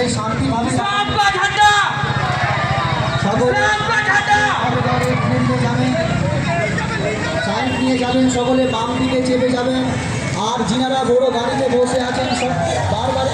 সকলে শান্তিভাবে সাইড নিয়ে যাবেন, সকলে বাম দিকে চেপে যাবেন। আর যিনারা বড় গাড়িতে বসে আছেন বারবার